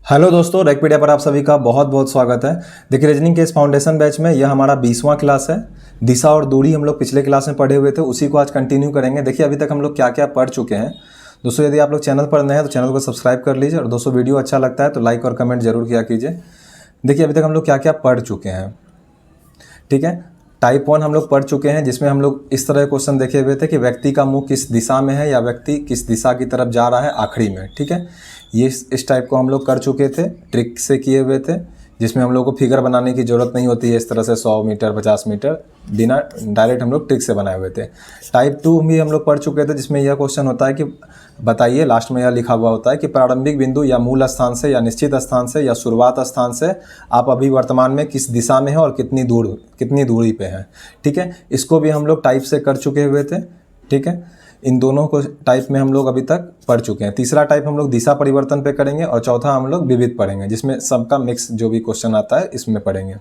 Hello दोस्तों, रेकपीडिया पर आप सभी का बहुत बहुत स्वागत है। देखिए, रीजनिंग के इस फाउंडेशन बैच में यह हमारा 20वां क्लास है। दिशा और दूरी हम लोग पिछले क्लास में पढ़े हुए थे, उसी को आज कंटिन्यू करेंगे। देखिए, अभी तक हम लोग क्या क्या पढ़ चुके हैं। दोस्तों, यदि आप लोग चैनल पर नए हैं तो चैनल को सब्सक्राइब कर लीजिए, और दोस्तों वीडियो अच्छा लगता है तो लाइक और कमेंट जरूर किया कीजिए। देखिए, अभी तक हम लोग क्या क्या पढ़ चुके हैं, ठीक है। टाइप 1 हम लोग पढ़ चुके हैं, जिसमें हम लोग इस तरह क्वेश्चन देखे हुए थे कि व्यक्ति का मुंह किस दिशा में है या व्यक्ति किस दिशा की तरफ जा रहा है आखिरी में, ठीक है। ये इस टाइप को हम लोग कर चुके थे, ट्रिक से किए हुए थे, जिसमें हम लोग को फिगर बनाने की ज़रूरत नहीं होती है। इस तरह से 100 मीटर 50 मीटर बिना डायरेक्ट हम लोग ट्रिक से बनाए हुए थे। टाइप 2 भी हम लोग पढ़ चुके थे, जिसमें यह क्वेश्चन होता है कि बताइए, लास्ट में यह लिखा हुआ होता है कि प्रारंभिक बिंदु या मूल स्थान से या निश्चित स्थान से या शुरुआत स्थान से आप अभी वर्तमान में किस दिशा में हैं और कितनी दूरी पे हैं, ठीक है। इसको भी हम लोग टाइप से कर चुके हुए थे, ठीक है। इन दोनों को टाइप में हम लोग अभी तक पढ़ चुके हैं। तीसरा टाइप हम लोग दिशा परिवर्तन पे करेंगे, और चौथा हम लोग विविध पढ़ेंगे, जिसमें सबका मिक्स जो भी क्वेश्चन आता है इसमें पढ़ेंगे।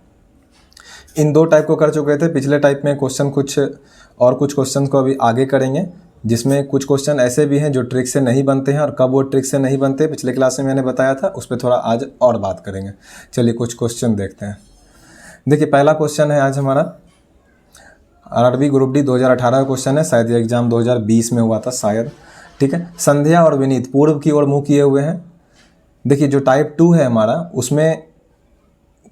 इन दो टाइप को कर चुके थे। पिछले टाइप में क्वेश्चन कुछ और कुछ क्वेश्चन को अभी आगे करेंगे, जिसमें कुछ क्वेश्चन ऐसे भी हैं जो ट्रिक से नहीं बनते हैं, और कब वो ट्रिक से नहीं बनते पिछले क्लास में मैंने बताया था, उस पर थोड़ा आज और बात करेंगे। चलिए कुछ क्वेश्चन देखते हैं। देखिए, पहला क्वेश्चन है आज हमारा आरआरबी ग्रुप डी 2018 का क्वेश्चन है, शायद ये एग्जाम 2020 में हुआ था शायद, ठीक है। संध्या और विनीत पूर्व की ओर मुँह किए हुए हैं। देखिए, जो टाइप 2 है हमारा, उसमें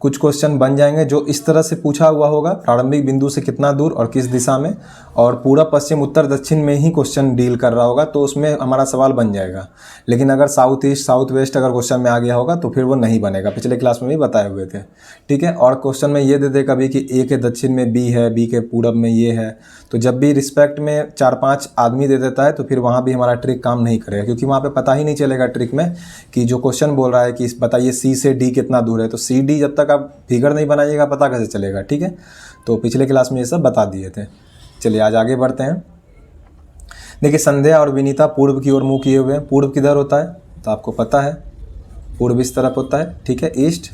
कुछ क्वेश्चन बन जाएंगे जो इस तरह से पूछा हुआ होगा, प्रारंभिक बिंदु से कितना दूर और किस दिशा में, और पूरब पश्चिम उत्तर दक्षिण में ही क्वेश्चन डील कर रहा होगा, तो उसमें हमारा सवाल बन जाएगा। लेकिन अगर साउथ ईस्ट साउथ वेस्ट अगर क्वेश्चन में आ गया होगा तो फिर वो नहीं बनेगा, पिछले क्लास में भी बताए हुए थे, ठीक है। और क्वेश्चन में ये दे दे कभी कि ए के दक्षिण में बी है, बी के पूरब में ये है, तो जब भी रिस्पेक्ट में 4-5 आदमी दे देता है तो फिर वहाँ भी हमारा ट्रिक काम नहीं करेगा, क्योंकि वहाँ पे पता ही नहीं चलेगा ट्रिक में कि जो क्वेश्चन बोल रहा है कि बताइए सी से डी कितना दूर है, तो सी डी जब तक आप फिगर नहीं बनाइएगा पता कैसे चलेगा, ठीक है। तो पिछले क्लास में ये सब बता दिए थे। चलिए आज आगे बढ़ते हैं। देखिए, संध्या और विनीता पूर्व की ओर मुँह किए हुए हैं। पूर्व किधर होता है तो आपको पता है, पूर्व इस तरफ होता है, ठीक है, ईस्ट।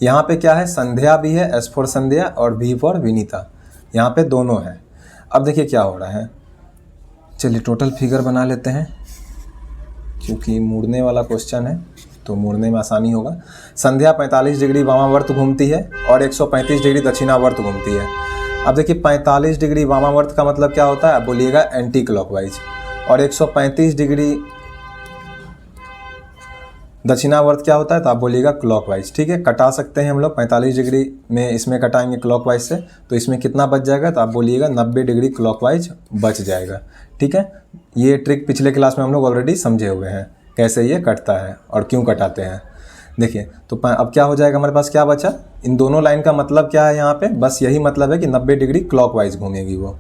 यहाँ पे क्या है, संध्या भी है, एस फॉर संध्या और वी फॉर विनीता, यहाँ पे दोनों हैं। अब देखिए क्या हो रहा है। चलिए टोटल फिगर बना लेते हैं, क्योंकि मुड़ने वाला क्वेश्चन है तो मुड़ने में आसानी होगा। संध्या 45 डिग्री वामावर्त घूमती है और 135 डिग्री दक्षिणावर्त घूमती है। अब देखिए, 45 डिग्री वामावर्त का मतलब क्या होता है, आप बोलिएगा एंटी क्लॉकवाइज, और 135 डिग्री दक्षिणावर्त क्या होता है तो आप बोलिएगा क्लॉकवाइज, ठीक है। कटा सकते हैं हम लोग, 45 डिग्री में इसमें कटाएंगे क्लॉकवाइज से, तो इसमें कितना बच जाएगा तो आप बोलिएगा 90 डिग्री क्लॉकवाइज बच जाएगा, ठीक है। ये ट्रिक पिछले क्लास में हम लोग ऑलरेडी समझे हुए हैं, कैसे ये कटता है और क्यों कटाते हैं। देखिए, तो अब क्या हो जाएगा, हमारे पास क्या बचा, इन दोनों लाइन का मतलब क्या है यहाँ पे, बस यही मतलब है कि 90 डिग्री क्लॉकवाइज घूमेगी वो।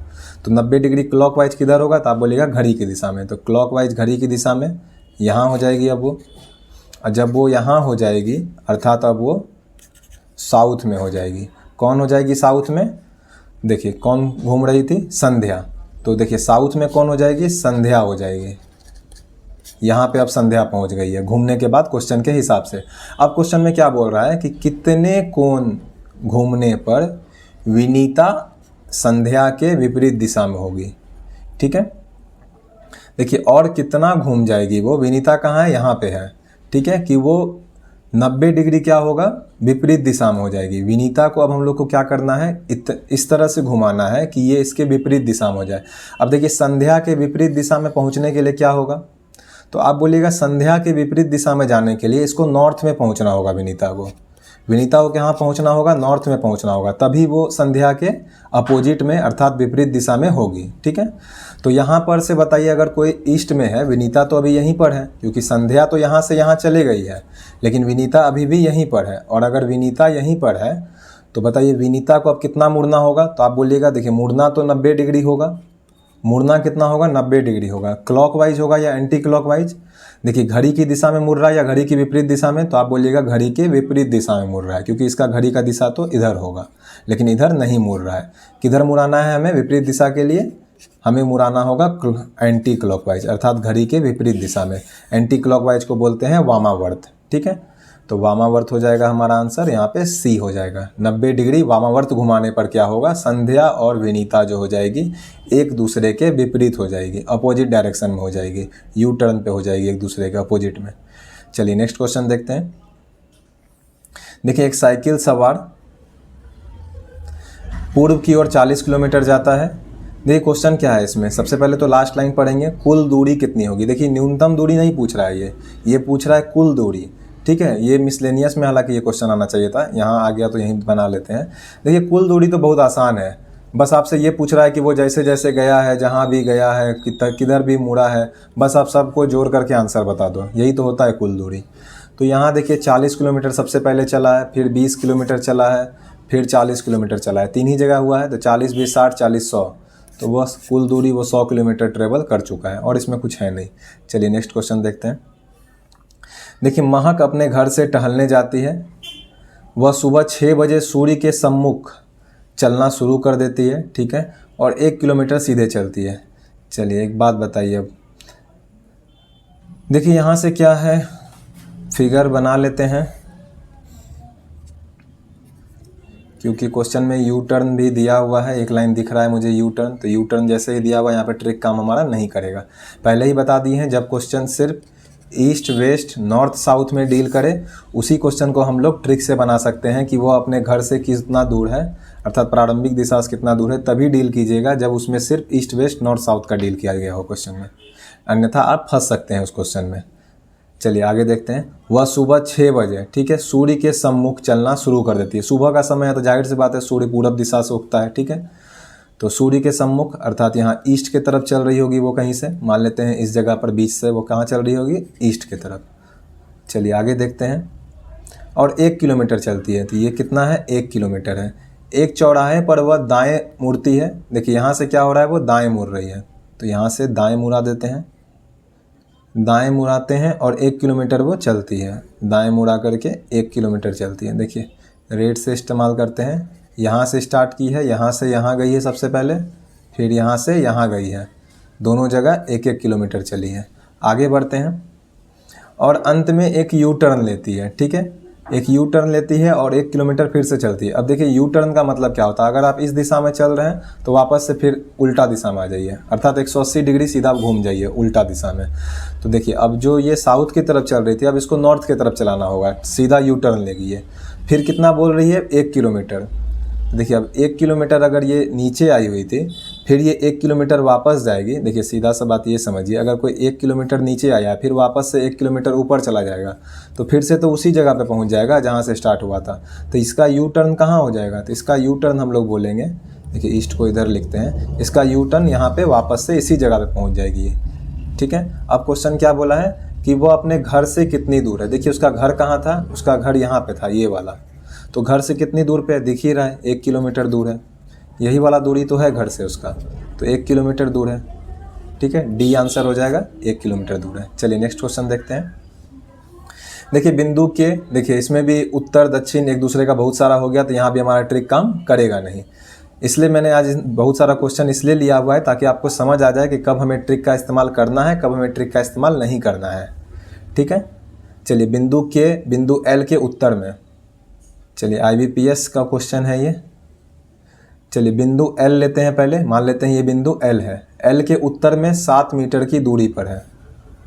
तो 90 डिग्री क्लॉकवाइज किधर होगा तो आप बोलिएगा घड़ी की दिशा में, तो क्लॉकवाइज घड़ी की दिशा में यहाँ हो जाएगी अब वो। और जब वो यहाँ हो जाएगी अर्थात अब वो साउथ में हो जाएगी। कौन हो जाएगी साउथ में, देखिए कौन घूम रही थी, संध्या, तो देखिए साउथ में कौन हो जाएगी, संध्या हो जाएगी। यहाँ पे अब संध्या पहुँच गई है घूमने के बाद क्वेश्चन के हिसाब से। अब क्वेश्चन में क्या बोल रहा है कि कितने कोण घूमने पर विनीता संध्या के विपरीत दिशा में होगी, ठीक है। देखिए, और कितना घूम जाएगी वो, विनीता कहाँ है, यहाँ पे है, ठीक है, कि वो 90 डिग्री क्या होगा, विपरीत दिशा में हो जाएगी। विनीता को अब हम लोग को क्या करना है, इस तरह से घुमाना है कि ये इसके विपरीत दिशा में हो जाए। अब देखिए, संध्या के विपरीत दिशा में पहुंचने के लिए क्या होगा, तो आप बोलिएगा संध्या के विपरीत दिशा में जाने के लिए इसको नॉर्थ में पहुंचना होगा। विनीता को कहाँ पहुंचना होगा, नॉर्थ में पहुंचना होगा, तभी वो संध्या के अपोजिट में अर्थात विपरीत दिशा में होगी, ठीक है। तो यहाँ पर से बताइए, अगर कोई ईस्ट में है, विनीता तो अभी यहीं पर है, क्योंकि संध्या तो यहाँ से यहाँ चले गई है, लेकिन विनीता अभी भी यहीं पर है। और अगर विनीता यहीं पर है तो बताइए विनीता को अब कितना मुड़ना होगा, तो आप बोलिएगा देखिए मुड़ना तो 90 डिग्री होगा, मुड़ना कितना होगा, 90 डिग्री होगा। क्लॉकवाइज होगा या एंटी क्लॉकवाइज, देखिए घड़ी की दिशा में मुड़ रहा है या घड़ी की विपरीत दिशा में, तो आप बोलिएगा घड़ी के विपरीत दिशा में मुड़ रहा है, क्योंकि इसका घड़ी का दिशा तो इधर होगा, लेकिन इधर नहीं मुड़ रहा है। किधर मुड़ाना है हमें, विपरीत दिशा के लिए हमें मुड़ाना होगा एंटी क्लॉकवाइज, अर्थात घड़ी के विपरीत दिशा में। एंटी क्लॉकवाइज को बोलते हैं वामावर्त, ठीक है। तो वामावर्त हो जाएगा हमारा आंसर, यहाँ पे सी हो जाएगा। 90 डिग्री वामावर्त घुमाने पर क्या होगा, संध्या और विनीता जो हो जाएगी एक दूसरे के विपरीत हो जाएगी, अपोजिट डायरेक्शन में हो जाएगी, यू टर्न पे हो जाएगी एक दूसरे के अपोजिट में। चलिए नेक्स्ट क्वेश्चन देखते हैं। देखिए एक साइकिल सवार पूर्व की ओर 40 किलोमीटर जाता है। देखिए क्वेश्चन क्या है इसमें, सबसे पहले तो लास्ट लाइन पढ़ेंगे, कुल दूरी कितनी होगी। देखिए न्यूनतम दूरी नहीं पूछ रहा है, ये पूछ रहा है कुल दूरी, ठीक है। ये मिसलेनियस में हालांकि ये क्वेश्चन आना चाहिए था, यहाँ आ गया तो यहीं बना लेते हैं। देखिए कुल दूरी तो बहुत आसान है, बस आपसे ये पूछ रहा है कि वो जैसे जैसे गया है, जहाँ भी गया है, किधर भी मुड़ा है, बस आप सबको जोड़ करके आंसर बता दो, यही तो होता है कुल दूरी। तो यहाँ देखिए 40 किलोमीटर सबसे पहले चला है, फिर 20 किलोमीटर चला है, फिर 40 किलोमीटर चला है, 3 ही जगह हुआ है, तो 40 20 60 40 100, तो बस कुल दूरी वो 100 किलोमीटर ट्रेवल कर चुका है और इसमें कुछ है नहीं। चलिए नेक्स्ट क्वेश्चन देखते हैं। देखिए महक अपने घर से टहलने जाती है, वह सुबह 6 बजे सूर्य के सम्मुख चलना शुरू कर देती है, ठीक है, और 1 किलोमीटर सीधे चलती है। चलिए एक बात बताइए, अब देखिए यहाँ से क्या है, फिगर बना लेते हैं, क्योंकि क्वेश्चन में यू टर्न भी दिया हुआ है, एक लाइन दिख रहा है मुझे यू टर्न, तो यू टर्न जैसे ही दिया हुआ है यहाँ पे ट्रिक काम हमारा नहीं करेगा। पहले ही बता दिए हैं, जब क्वेश्चन सिर्फ ईस्ट वेस्ट नॉर्थ साउथ में डील करे, उसी क्वेश्चन को हम लोग ट्रिक से बना सकते हैं कि वो अपने घर से कितना दूर है, अर्थात प्रारंभिक दिशा से कितना दूर है, तभी डील कीजिएगा जब उसमें सिर्फ ईस्ट वेस्ट नॉर्थ साउथ का डील किया गया हो क्वेश्चन में, अन्यथा आप फंस सकते हैं उस क्वेश्चन में। चलिए आगे देखते हैं। वह सुबह 6 बजे, ठीक है, सूर्य के सम्मुख चलना शुरू कर देती है। सुबह का समय है तो जाहिर सी बात है सूर्य पूरब दिशा से उगता है, ठीक है, तो सूर्य के सम्मुख अर्थात यहाँ ईस्ट की तरफ चल रही होगी वो, कहीं से मान लेते हैं इस जगह पर बीच से वो कहाँ चल रही होगी, ईस्ट की तरफ। चलिए आगे देखते हैं। और 1 किलोमीटर चलती है, तो ये कितना है, 1 किलोमीटर है। एक चौराहे पर वह दाएँ मुड़ती है। देखिए यहाँ से क्या हो रहा है, वो दाएँ मुड़ रही है, तो यहाँ से दाएँ मुड़ा देते हैं, दाएं मुड़ाते हैं और 1 किलोमीटर वो चलती है, दाएं मुड़ा करके 1 किलोमीटर चलती है। देखिए रेट से इस्तेमाल करते हैं, यहाँ से स्टार्ट की है, यहाँ से यहाँ गई है सबसे पहले, फिर यहाँ से यहाँ गई है, दोनों जगह 1-1 किलोमीटर चली है। आगे बढ़ते हैं और अंत में एक यू टर्न लेती है, ठीक है, एक यू टर्न लेती है और 1 किलोमीटर फिर से चलती है। अब देखिए यू टर्न का मतलब क्या होता है, अगर आप इस दिशा में चल रहे हैं तो वापस से फिर उल्टा दिशा में आ जाइए, अर्थात 180 डिग्री सीधा घूम जाइए उल्टा दिशा में। तो देखिए अब जो ये साउथ की तरफ चल रही थी, अब इसको नॉर्थ की तरफ चलाना होगा, सीधा यू टर्न लेगी ये। फिर कितना बोल रही है, 1 किलोमीटर। देखिए अब 1 किलोमीटर अगर ये नीचे आई हुई थी, फिर ये 1 किलोमीटर वापस जाएगी। देखिए सीधा सा बात ये समझिए, अगर कोई 1 किलोमीटर नीचे आया फिर वापस से 1 किलोमीटर ऊपर चला जाएगा, तो फिर से तो उसी जगह पे पहुंच जाएगा जहां से स्टार्ट हुआ था। तो इसका यू टर्न कहाँ हो जाएगा, तो इसका यू टर्न हम लोग बोलेंगे, देखिए ईस्ट को इधर लिखते हैं, इसका यू टर्न यहाँ पे वापस से इसी जगह पे पहुँच जाएगी ये, ठीक है। अब क्वेश्चन क्या बोला है कि वो अपने घर से कितनी दूर है। देखिए उसका घर कहाँ था, उसका घर यहाँ पे था, ये वाला, तो घर से कितनी दूर पे दिख ही रहा है, 1 किलोमीटर दूर है, यही वाला दूरी तो है घर से उसका, तो 1 किलोमीटर दूर है, ठीक है, डी आंसर हो जाएगा, 1 किलोमीटर दूर है। चलिए नेक्स्ट क्वेश्चन देखते हैं। देखिए बिंदु के, देखिए इसमें भी उत्तर दक्षिण एक दूसरे का बहुत सारा हो गया, तो यहाँ भी हमारा ट्रिक काम करेगा नहीं, इसलिए मैंने आज बहुत सारा क्वेश्चन इसलिए लिया हुआ है ताकि आपको समझ आ जाए कि कब हमें ट्रिक का इस्तेमाल करना है, कब हमें ट्रिक का इस्तेमाल नहीं करना है, ठीक है। चलिए बिंदु एल के उत्तर में, चलिए IBPS का क्वेश्चन है ये। चलिए बिंदु L लेते हैं, पहले मान लेते हैं ये बिंदु L है, L के उत्तर में 7 मीटर की दूरी पर है।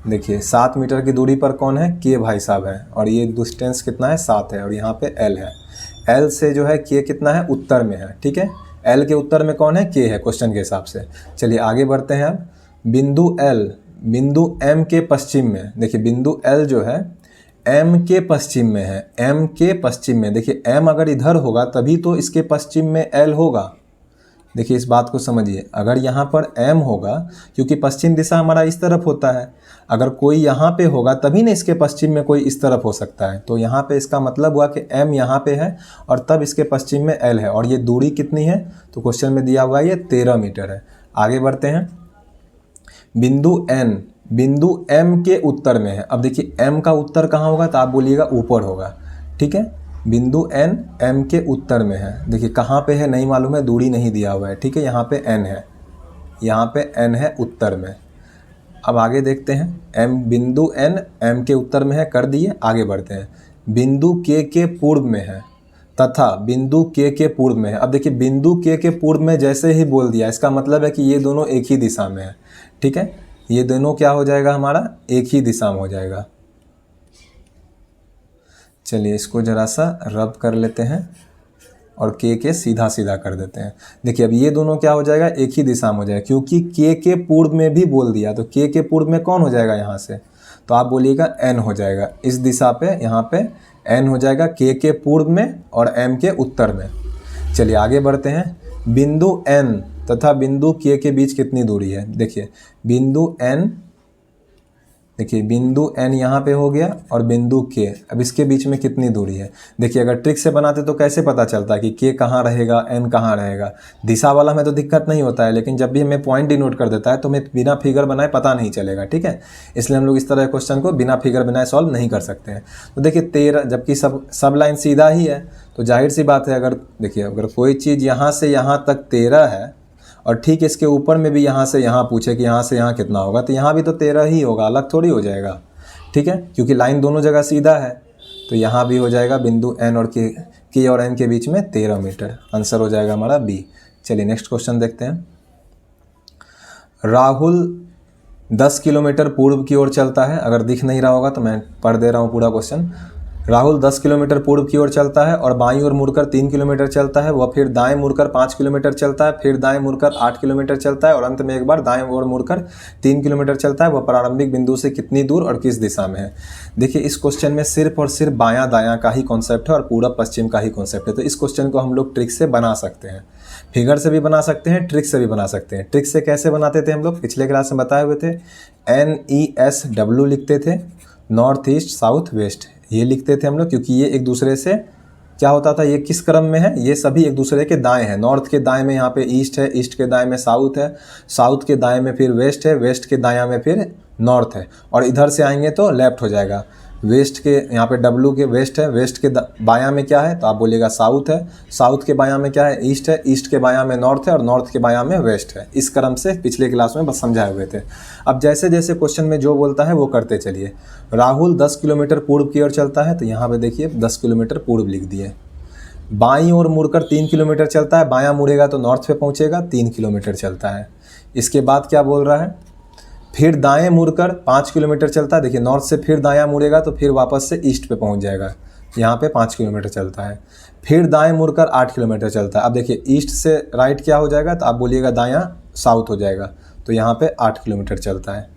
देखिए 7 मीटर की दूरी पर कौन है, K भाई साहब है, और ये डिस्टेंस कितना है, 7 है, और यहाँ पे L है। L से जो है K कितना है, उत्तर में है, ठीक है, L के उत्तर में कौन है, K है क्वेश्चन के हिसाब से। चलिए आगे बढ़ते हैं। अब बिंदु L बिंदु M के पश्चिम में, देखिए बिंदु L जो है M के पश्चिम में है, M के पश्चिम में। देखिए M अगर इधर होगा तभी तो इसके पश्चिम में L होगा। देखिए इस बात को समझिए, अगर यहाँ पर M होगा, क्योंकि पश्चिम दिशा हमारा इस तरफ होता है, अगर कोई यहाँ पे होगा तभी ना इसके पश्चिम में कोई इस तरफ हो सकता है, तो यहाँ पे इसका मतलब हुआ कि M यहाँ पे है और तब इसके पश्चिम में L है, और ये दूरी कितनी है, तो क्वेश्चन में दिया हुआ है ये 13 मीटर है। आगे बढ़ते हैं। बिंदु N बिंदु M के उत्तर में है। अब देखिए M का उत्तर कहाँ होगा, तो आप बोलिएगा ऊपर होगा, ठीक है। बिंदु N M के उत्तर में है, देखिए कहाँ पे है नहीं मालूम है, दूरी नहीं दिया हुआ है, ठीक है, यहाँ पे N है, यहाँ पे N है उत्तर में। अब आगे देखते हैं, बिंदु N M के उत्तर में है, कर दिए, आगे बढ़ते हैं। बिंदु के पूर्व में है तथा बिंदु के पूर्व में है। अब देखिए बिंदु के पूर्व में जैसे ही बोल दिया, इसका मतलब है कि ये दोनों एक ही दिशा में है। ठीक है, ये दोनों क्या हो जाएगा हमारा, एक ही दिशा में हो जाएगा। चलिए इसको जरा सा रब कर लेते हैं और के सीधा सीधा कर देते हैं। देखिए अब ये दोनों क्या हो जाएगा, एक ही दिशा में हो जाएगा, क्योंकि के पूर्व में भी बोल दिया तो के पूर्व में कौन हो जाएगा यहाँ से, तो आप बोलिएगा एन हो जाएगा। इस दिशा पे यहाँ पे एन हो जाएगा के पूर्व में और एम के उत्तर में। चलिए आगे बढ़ते हैं। बिंदु एन तथा बिंदु के बीच कितनी दूरी है। देखिए बिंदु एन, देखिए बिंदु एन यहाँ पे हो गया और बिंदु के, अब इसके बीच में कितनी दूरी है। देखिए अगर ट्रिक से बनाते तो कैसे पता चलता कि के कहाँ रहेगा, एन कहाँ रहेगा। दिशा वाला में तो दिक्कत नहीं होता है, लेकिन जब भी हमें पॉइंट डिनोट कर देता है तो हमें बिना फिगर बनाए पता नहीं चलेगा। ठीक है, इसलिए हम लोग इस तरह क्वेश्चन को बिना फिगर बनाए सॉल्व नहीं कर सकते हैं। तो देखिए 13, जबकि सब लाइन सीधा ही है तो जाहिर सी बात है, अगर देखिए अगर कोई चीज़ यहाँ से यहाँ तक 13 है और ठीक इसके ऊपर में भी यहाँ से यहाँ पूछे कि यहाँ से यहाँ कितना होगा, तो यहाँ भी तो 13 ही होगा, अलग थोड़ी हो जाएगा। ठीक है, क्योंकि लाइन दोनों जगह सीधा है, तो यहाँ भी हो जाएगा बिंदु एन और के और एन के बीच में 13 मीटर। आंसर हो जाएगा हमारा बी। चलिए नेक्स्ट क्वेश्चन देखते हैं। राहुल 10 किलोमीटर पूर्व की ओर चलता है। अगर दिख नहीं रहा होगा तो मैं पढ़ दे रहा हूँ पूरा क्वेश्चन। राहुल 10 किलोमीटर पूर्व की ओर चलता है और बाईं ओर मुड़कर 3 किलोमीटर चलता है। वह फिर दाएं मुड़कर 5 किलोमीटर चलता है, फिर दाएं मुड़कर 8 किलोमीटर चलता है और अंत में एक बार दाएं ओर मुड़कर 3 किलोमीटर चलता है। वह प्रारंभिक बिंदु से कितनी दूर और किस दिशा में है। देखिए इस क्वेश्चन में सिर्फ और सिर्फ बायां दायां का ही कॉन्सेप्ट है और पूरब पश्चिम का ही कॉन्सेप्ट है। तो इस क्वेश्चन को हम लोग ट्रिक से बना सकते हैं, फिगर से भी बना सकते हैं, ट्रिक से भी बना सकते हैं। ट्रिक से कैसे बनाते थे हम लोग, पिछले क्लास में बताए हुए थे। NESW लिखते थे, नॉर्थ ईस्ट साउथ वेस्ट, ये लिखते थे हम लोग, क्योंकि ये एक दूसरे से क्या होता था, ये किस क्रम में है, ये सभी एक दूसरे के दाएं हैं। नॉर्थ के दाएं में यहाँ पे ईस्ट है, ईस्ट के दाएं में साउथ है, साउथ के दाएं में फिर वेस्ट है, वेस्ट के दायां में फिर नॉर्थ है, और इधर से आएंगे तो लेफ्ट हो जाएगा। वेस्ट के यहाँ पे W के वेस्ट है, वेस्ट के बायां में क्या है, तो आप बोलिएगा साउथ है, साउथ के बायां में क्या है, ईस्ट है, ईस्ट के बायां में नॉर्थ है और नॉर्थ के बायां में वेस्ट है। इस क्रम से पिछले क्लास में बस समझाए हुए थे। अब जैसे जैसे क्वेश्चन में जो बोलता है वो करते चलिए। राहुल 10 किलोमीटर पूर्व की ओर चलता है, तो यहाँ पे देखिए 10 किलोमीटर पूर्व लिख दिए। बाईं ओर मुड़कर 3 किलोमीटर चलता है, बायां मुड़ेगा तो नॉर्थ पे पहुँचेगा, 3 किलोमीटर चलता है। इसके बाद क्या बोल रहा है, फिर दाएं मुड़कर 5 किलोमीटर चलता है। देखिए नॉर्थ से फिर दायां मुड़ेगा तो फिर वापस से ईस्ट पे पहुंच जाएगा, यहाँ पे 5 किलोमीटर चलता है। फिर दाएं मुड़कर 8 किलोमीटर चलता है। अब देखिए ईस्ट से राइट क्या हो जाएगा, तो आप बोलिएगा दायां साउथ हो जाएगा, तो यहाँ पे 8 किलोमीटर चलता है।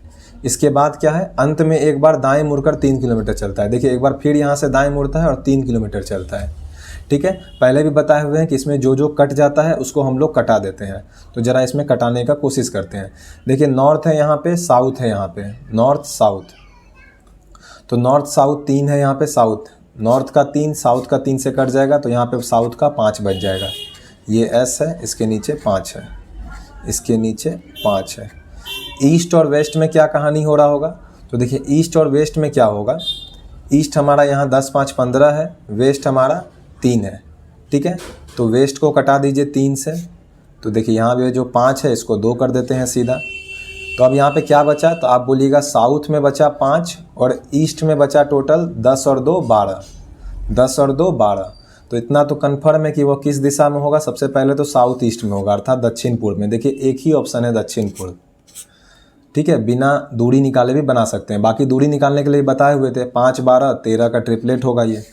इसके बाद क्या है, अंत में एक बार दाएँ मुड़कर 3 किलोमीटर चलता है। देखिए एक बार फिर यहाँ से दाएँ मुड़ता है और 3 किलोमीटर चलता है। ठीक है, पहले भी बताए हुए हैं कि इसमें जो जो कट जाता है उसको हम लोग कटा देते हैं, तो ज़रा इसमें कटाने का कोशिश करते हैं। देखिए नॉर्थ है यहाँ पे, साउथ है यहाँ पे, नॉर्थ साउथ, तो नॉर्थ साउथ 3 है यहाँ पे, साउथ नॉर्थ का 3 साउथ का 3 से कट जाएगा, तो यहाँ पे साउथ का 5 बच जाएगा। ये S है, इसके नीचे 5 है, इसके नीचे 5 है। ईस्ट और वेस्ट में क्या कहानी हो रहा होगा, तो देखिए ईस्ट और वेस्ट में क्या होगा, ईस्ट हमारा यहाँ 10 5 15 है, वेस्ट हमारा 3 है। ठीक है, तो वेस्ट को कटा दीजिए 3 से, तो देखिए यहाँ पे जो 5 है इसको 2 कर देते हैं सीधा। तो अब यहाँ पे क्या बचा, तो आप बोलिएगा साउथ में बचा 5 और ईस्ट में बचा टोटल 10 और 2 12, 10 और 2 12। तो इतना तो कन्फर्म है कि वो किस दिशा में होगा, सबसे पहले तो साउथ ईस्ट में होगा, अर्थात दक्षिण पूर्व में। देखिए एक ही ऑप्शन है दक्षिण पूर्व। ठीक है, बिना दूरी निकाले भी बना सकते हैं। बाकी दूरी निकालने के लिए बताए हुए थे, 5 12 13 का ट्रिपलेट होगा, ये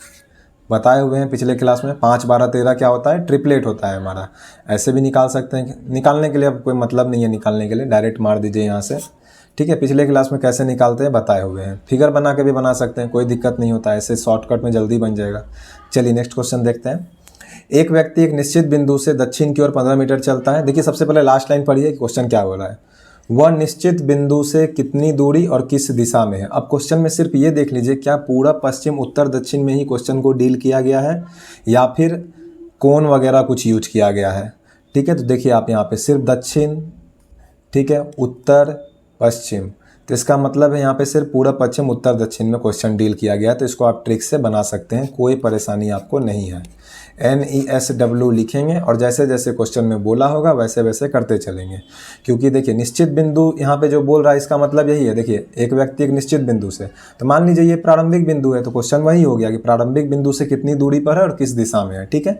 बताए हुए हैं पिछले क्लास में। 5 12 13 क्या होता है, ट्रिपलेट होता है हमारा। ऐसे भी निकाल सकते हैं, निकालने के लिए अब कोई मतलब नहीं है, निकालने के लिए डायरेक्ट मार दीजिए यहाँ से। ठीक है, पिछले क्लास में कैसे निकालते हैं बताए हुए हैं। फिगर बना के भी बना सकते हैं, कोई दिक्कत नहीं होता है, ऐसे शॉर्टकट में जल्दी बन जाएगा। चलिए नेक्स्ट क्वेश्चन देखते हैं। एक व्यक्ति एक निश्चित बिंदु से दक्षिण की ओर 15 मीटर चलता है। देखिए सबसे पहले लास्ट लाइन पढ़िए कि क्वेश्चन क्या हो रहा है। वह निश्चित बिंदु से कितनी दूरी और किस दिशा में है। अब क्वेश्चन में सिर्फ ये देख लीजिए, क्या पूरब पश्चिम उत्तर दक्षिण में ही क्वेश्चन को डील किया गया है या फिर कोण वगैरह कुछ यूज किया गया है। ठीक है, तो देखिए आप यहाँ पे सिर्फ दक्षिण, ठीक है, उत्तर पश्चिम, तो इसका मतलब है यहाँ पे सिर्फ पूरब पश्चिम उत्तर दक्षिण में क्वेश्चन डील किया गया है। तो इसको आप ट्रिक से बना सकते हैं, कोई परेशानी आपको नहीं है। NESW लिखेंगे और जैसे जैसे क्वेश्चन में बोला होगा वैसे वैसे करते चलेंगे। क्योंकि देखिए निश्चित बिंदु यहाँ पे जो बोल रहा है इसका मतलब यही है, देखिए एक व्यक्ति एक निश्चित बिंदु से, तो मान लीजिए ये प्रारंभिक बिंदु है, तो क्वेश्चन वही हो गया कि प्रारंभिक बिंदु से कितनी दूरी पर है और किस दिशा में है। ठीक है,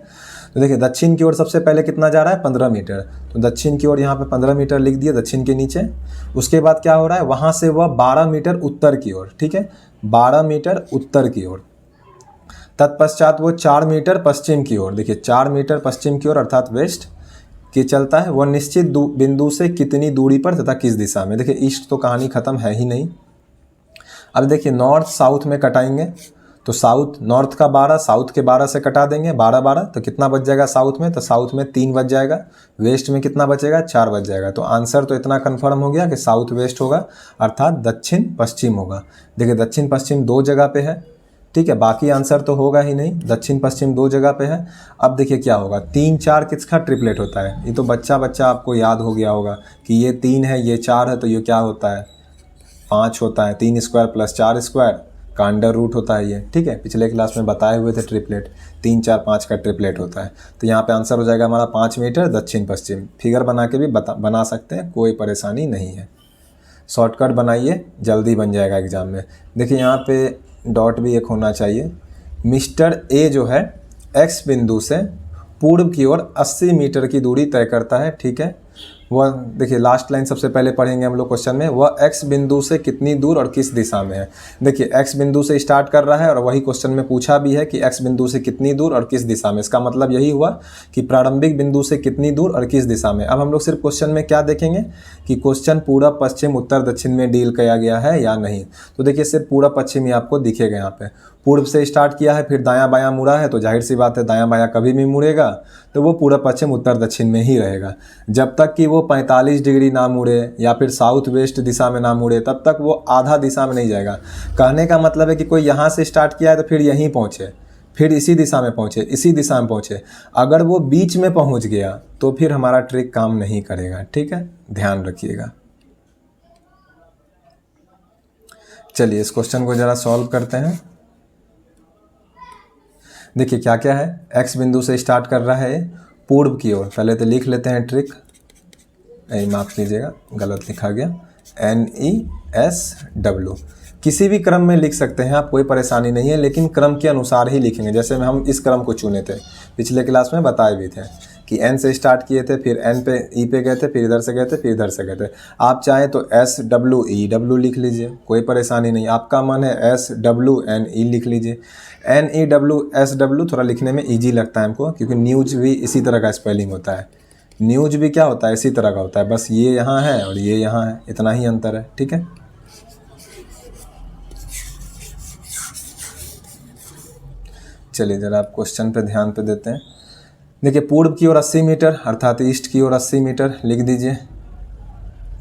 तो देखिए दक्षिण की ओर सबसे पहले कितना जा रहा है 15 मीटर, तो दक्षिण की ओर यहाँ पे 15 मीटर लिख दिया दक्षिण के नीचे। उसके बाद क्या हो रहा है, वहाँ से वह 12 मीटर उत्तर की ओर, ठीक है 12 मीटर उत्तर की ओर, तत्पश्चात वो 4 मीटर पश्चिम की ओर, देखिए 4 मीटर पश्चिम की ओर अर्थात वेस्ट की चलता है। वह निश्चित बिंदु से कितनी दूरी पर तथा किस दिशा में। देखिए ईस्ट तो कहानी खत्म है ही नहीं। अब देखिए नॉर्थ साउथ में कटाएंगे, तो साउथ नॉर्थ का 12 साउथ के 12 से कटा देंगे, 12 12 तो कितना बच जाएगा साउथ में, तो साउथ में 3 बच जाएगा, वेस्ट में कितना बचेगा 4 बच जाएगा। तो आंसर तो इतना कंफर्म हो गया कि साउथ वेस्ट होगा अर्थात दक्षिण पश्चिम होगा। देखिए दक्षिण पश्चिम 2 जगह पे है, ठीक है, बाकी आंसर तो होगा ही नहीं, दक्षिण पश्चिम 2 जगह पे है। अब देखिए क्या होगा, 3 4 किसका ट्रिपलेट होता है, ये तो बच्चा आपको याद हो गया होगा कि ये 3 है ये 4 है, तो ये क्या होता है 5 होता है, 3 स्क्वायर प्लस 4 स्क्वायर का अंडर रूट होता है ये। ठीक है, पिछले क्लास में बताए हुए थे ट्रिपलेट 3 4 5 का ट्रिपलेट होता है। तो यहाँ पे आंसर हो जाएगा हमारा 5 मीटर दक्षिण पश्चिम। फिगर बना के भी बना सकते हैं, कोई परेशानी नहीं है, शॉर्टकट बनाइए जल्दी बन जाएगा एग्जाम में। देखिए यहाँ पे डॉट भी एक होना चाहिए। मिस्टर ए जो है एक्स बिंदु से पूर्व की ओर 80 मीटर की दूरी तय करता है। ठीक है, वह देखिए लास्ट लाइन सबसे पहले पढ़ेंगे हम लोग क्वेश्चन में, वह एक्स बिंदु से कितनी दूर और किस दिशा में है। देखिए एक्स बिंदु से स्टार्ट कर रहा है और वही क्वेश्चन में पूछा भी है कि एक्स बिंदु से कितनी दूर और किस दिशा में। इसका मतलब यही हुआ कि प्रारंभिक बिंदु से कितनी दूर और किस दिशा में। अब हम लोग सिर्फ क्वेश्चन में क्या देखेंगे कि क्वेश्चन पूरब पश्चिम उत्तर दक्षिण में डील किया गया है या नहीं। तो देखिए सिर्फ पूरब पश्चिम ही आपको दिखेगा। यहाँ पे पूर्व से स्टार्ट किया है फिर दायां बायां मुड़ा है, तो जाहिर सी बात है दायां बायां कभी भी मुड़ेगा तो वो पूरब पश्चिम उत्तर दक्षिण में ही रहेगा। जब तक कि वो 45 डिग्री ना मुड़े या फिर साउथ वेस्ट दिशा में ना मुड़े तब तक वो आधा दिशा में नहीं जाएगा। कहने का मतलब है कि कोई यहाँ से स्टार्ट किया है तो फिर यहीं पहुँचे, फिर इसी दिशा में पहुँचे, इसी दिशा में पहुँचे। अगर वो बीच में पहुँच गया तो फिर हमारा ट्रिक काम नहीं करेगा। ठीक है, ध्यान रखिएगा। चलिए इस क्वेश्चन को ज़रा सॉल्व करते हैं। देखिए क्या क्या है, एक्स बिंदु से स्टार्ट कर रहा है पूर्व की ओर। पहले तो लिख लेते हैं ट्रिक, माफ़ कीजिएगा गलत लिखा गया, NESW। किसी भी क्रम में लिख सकते हैं आप, कोई परेशानी नहीं है, लेकिन क्रम के अनुसार ही लिखेंगे। जैसे हम इस क्रम को चुने थे, पिछले क्लास में बताए भी थे कि N से स्टार्ट किए थे, फिर N पे E पे गए थे, फिर इधर से गए थे, फिर इधर से गए थे। आप चाहें तो SWEW लिख लीजिए, कोई परेशानी नहीं। आपका मन है SWNE लिख लीजिए। NEWSW थोड़ा लिखने में ईजी लगता है हमको, क्योंकि न्यूज भी इसी तरह का स्पेलिंग होता है। न्यूज भी क्या होता है इसी तरह का होता है, बस ये यहाँ है और ये यहाँ है, इतना ही अंतर है। ठीक है, चलिए ज़रा आप क्वेश्चन पे ध्यान पे देते हैं। देखिए पूर्व की ओर 80 मीटर अर्थात ईस्ट की ओर 80 मीटर लिख दीजिए।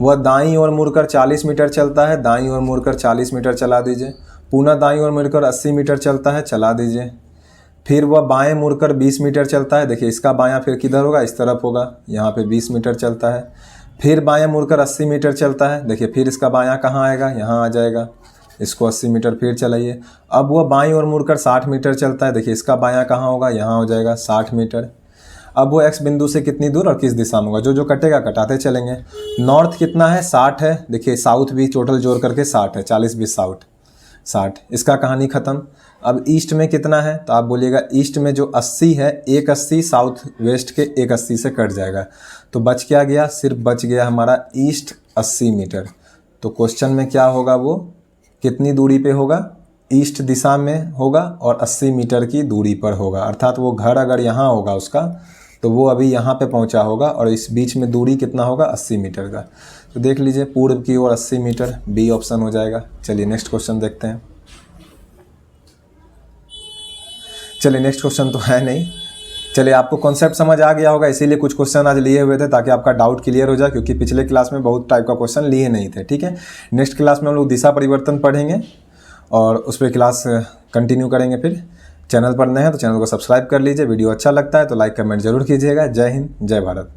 वह दाईं ओर मुड़कर 40 मीटर चलता है, दाईं ओर मुड़कर 40 मीटर चला दीजिए। पुनः दाईं ओर मुड़कर 80 मीटर चलता है, चला दीजिए। फिर वह बाएं मुड़कर 20 मीटर चलता है। देखिए इसका बायां फिर किधर होगा, इस तरफ होगा, यहाँ पे 20 मीटर चलता है। फिर बाएं मुड़कर 80 मीटर चलता है। देखिए फिर इसका बायां कहाँ आएगा, यहाँ आ जाएगा। इसको 80 मीटर फिर चलाइए। अब वह बाईं ओर मुड़कर 60 मीटर चलता है। देखिए इसका बायां कहाँ होगा, यहाँ हो जाएगा 60 मीटर। अब वो एक्स बिंदु से कितनी दूर और किस दिशा में होगा, जो जो कटेगा कटाते चलेंगे। नॉर्थ कितना है 60 है, देखिए साउथ भी टोटल जोड़ करके 60 है, 40 20 60, इसका कहानी ख़त्म। अब ईस्ट में कितना है, तो आप बोलिएगा ईस्ट में जो 80 है, एक 80 साउथ वेस्ट के एक 80 से कट जाएगा, तो बच क्या गया, सिर्फ बच गया हमारा ईस्ट 80 मीटर। तो क्वेश्चन में क्या होगा, वो कितनी दूरी पे होगा, ईस्ट दिशा में होगा और 80 मीटर की दूरी पर होगा। अर्थात वो घर अगर यहाँ होगा उसका, तो वो अभी यहाँ पे पहुँचा होगा और इस बीच में दूरी कितना होगा 80 मीटर का। तो देख लीजिए पूर्व की ओर 80 मीटर, बी ऑप्शन हो जाएगा। चलिए नेक्स्ट क्वेश्चन देखते हैं। चलिए नेक्स्ट क्वेश्चन तो है नहीं। चलिए आपको कॉन्सेप्ट समझ आ गया होगा, इसीलिए कुछ क्वेश्चन आज लिए हुए थे ताकि आपका डाउट क्लियर हो जाए, क्योंकि पिछले क्लास में बहुत टाइप का क्वेश्चन लिए नहीं थे। ठीक है, नेक्स्ट क्लास में हम लोग दिशा परिवर्तन पढ़ेंगे और उस पर क्लास कंटिन्यू करेंगे। फिर चैनल पर नए हैं तो चैनल को सब्सक्राइब कर लीजिए। वीडियो अच्छा लगता है तो लाइक कमेंट जरूर कीजिएगा। जय हिंद, जय भारत।